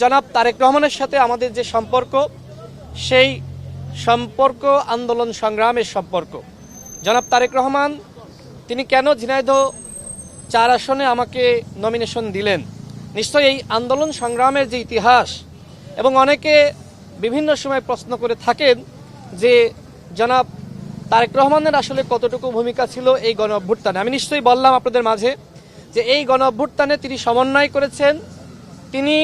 জনাব তারেক রহমানের সাথে আমাদের যে সম্পর্ক, সেই সম্পর্ক আন্দোলন সংগ্রামের সম্পর্ক। জনাব তারেক রহমান তিনি কেন ঝিনাইদহ 4 আসনে আমাকে নমিনেশন দিলেন? নিশ্চয়ই এই আন্দোলন সংগ্রামের যে ইতিহাস, এবং অনেকে বিভিন্ন সময় প্রশ্ন করে থাকেন যে জনাব তারেক রহমানের আসলে কতটুকু ভূমিকা ছিল এই গণ অভ্যুত্থানে। আমি নিশ্চয়ই বললাম আপনাদের মাঝে যে এই গণ অভ্যুত্থানে তিনি সমন্বয় করেছেন, তিনি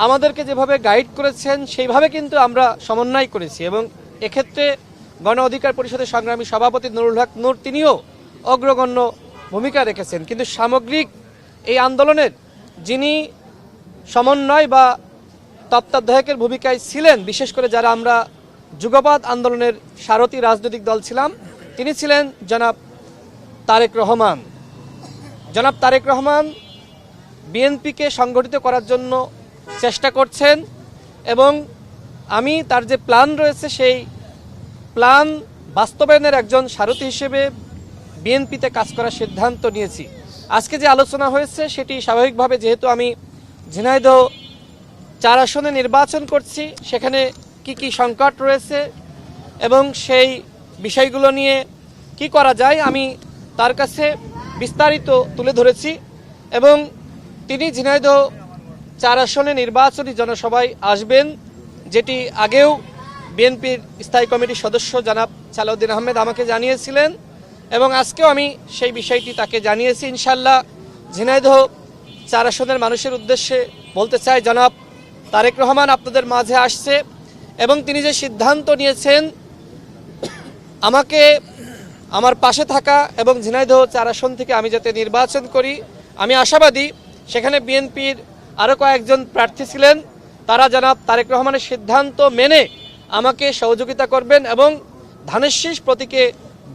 আমাদেরকে যেভাবে গাইড করেছেন সেইভাবে কিন্তু আমরা সমন্বয় করেছি, এবং এক্ষেত্রে গণ অধিকার পরিষদের সংগ্রামী সভাপতি নুরুল হক নূর তিনিও অগ্রগণ্য ভূমিকা রেখেছেন। কিন্তু সামগ্রিক এই আন্দোলনের যিনি সমন্বয় বা তত্ত্বাবধায়কের ভূমিকায় ছিলেন, বিশেষ করে যারা আমরা যুগপৎ আন্দোলনের সারথী রাজনৈতিক দল ছিলাম, তিনি ছিলেন জনাব তারেক রহমান। জনাব তারেক রহমান বিএনপিকে সংগঠিত করার জন্য চেষ্টা করছেন, এবং আমি তার যে প্ল্যান রয়েছে সেই প্ল্যান বাস্তবায়নের একজন সারথী হিসেবে বিএনপিতে কাজ করার সিদ্ধান্ত নিয়েছি। আজকে যে আলোচনা হয়েছে সেটি স্বাভাবিকভাবে, যেহেতু আমি ঝিনাইদহ 4 আসনে নির্বাচন করছি, সেখানে কি কি সংকট রয়েছে এবং সেই বিষয়গুলো নিয়ে কি করা যায় আমি তার কাছে বিস্তারিত তুলে ধরেছি, এবং তিনি ঝিনাইদহ 4 আসনে নির্বাচনী জনসভায় আসবেন, যেটি আগেও বিএনপির স্থায়ী কমিটির সদস্য জনাব সালাউদ্দিন আহমেদ আমাকে জানিয়েছিলেন, এবং আজকেও আমি সেই বিষয়টি তাকে জানিয়েছি। ইনশাল্লাহ ঝিনাইদহ 4 আসনের মানুষের উদ্দেশ্যে বলতে চাই, জনাব তারেক রহমান আপনাদের মাঝে আসছে, এবং তিনি যে সিদ্ধান্ত নিয়েছেন আমাকে আমার পাশে থাকা এবং ঝিনাইদহ 4 আসন থেকে আমি যাতে নির্বাচন করি, আমি আশাবাদী। সেখানে বিএনপির আরও কয়েকজন প্রার্থী ছিলেন, তারা জনাব তারেক রহমানের সিদ্ধান্ত মেনে আমাকে সহযোগিতা করবেন এবং ধানের শীষ প্রতীকে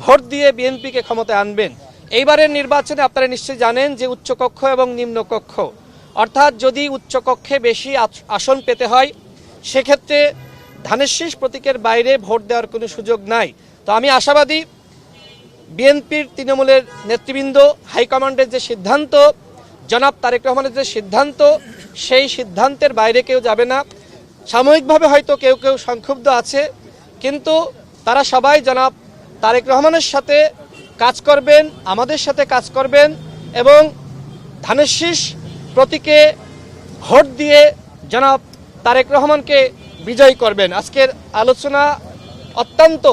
ভোট দিয়ে বিএনপিকে ক্ষমতায় আনবেন। এইবারের নির্বাচনে আপনারা নিশ্চয়ই জানেন যে উচ্চকক্ষ এবং নিম্নকক্ষ, অর্থাৎ যদি উচ্চকক্ষে বেশি আসন পেতে হয় সেক্ষেত্রে ধানের শীষ প্রতীকের বাইরে ভোট দেওয়ার কোনো সুযোগ নাই। তো আমি আশাবাদী বিএনপির তৃণমূলের নেতৃবৃন্দ, হাইকমান্ডের যে সিদ্ধান্ত, জনাব তারেক রহমানের যে সিদ্ধান্ত, সেই সিদ্ধান্তের বাইরে কেউ যাবে না। সাময়িকভাবে হয়তো কেউ কেউ সংক্ষুব্ধ আছে, কিন্তু তারা সবাই জনাব তারেক রহমানের সাথে কাজ করবেন, আমাদের সাথে কাজ করবেন, এবং ধানের শীষ প্রতীকে ভোট দিয়ে জনাব তারেক রহমানকে বিজয়ী করবেন। আজকের আলোচনা অত্যন্ত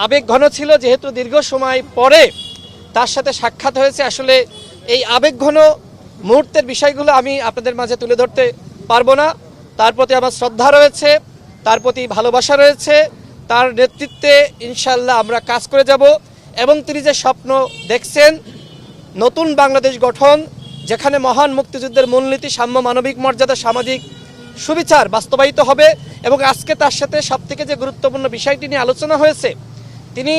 আবেগঘন ছিল, যেহেতু দীর্ঘ সময় পরে তার সাথে সাক্ষাৎ হয়েছে। আসলে এই আবেগঘন মুহূর্তের বিষয়গুলো আমি আপনাদের মাঝে তুলে ধরতে পারবো না। তার প্রতি আমার শ্রদ্ধা রয়েছে, তার প্রতি ভালোবাসা রয়েছে, তার নেতৃত্বে ইনশাল্লাহ আমরা কাজ করে যাব, এবং তিনি যে স্বপ্ন দেখছেন নতুন বাংলাদেশ গঠন, যেখানে মহান মুক্তিযুদ্ধের মূলনীতি সাম্য, মানবিক মর্যাদা, সামাজিক সুবিচার বাস্তবায়িত হবে। এবং আজকে তার সাথে সবথেকে যে গুরুত্বপূর্ণ বিষয়টি নিয়ে আলোচনা হয়েছে, তিনি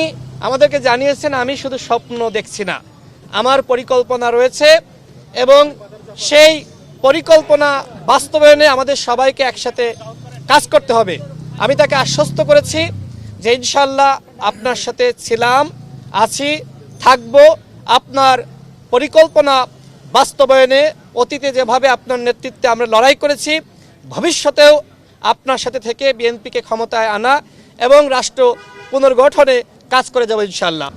আমাদেরকে জানিয়েছেন আমি শুধু স্বপ্ন দেখছি না, আমার পরিকল্পনা রয়েছে, এবং সেই পরিকল্পনা বাস্তবায়নে আমাদের সবাইকে একসাথে কাজ করতে হবে। আমি তাকে আশ্বস্ত করেছি যে ইনশাল্লাহ আপনার সাথে ছিলাম, আছি, থাকব। আপনার পরিকল্পনা বাস্তবায়নে অতীতে যেভাবে আপনার নেতৃত্বে আমরা লড়াই করেছি, ভবিষ্যতেও আপনার সাথে থেকে বিএনপিকে ক্ষমতায় আনা এবং রাষ্ট্র পুনর্গঠনে কাজ করে যাব ইনশাল্লাহ।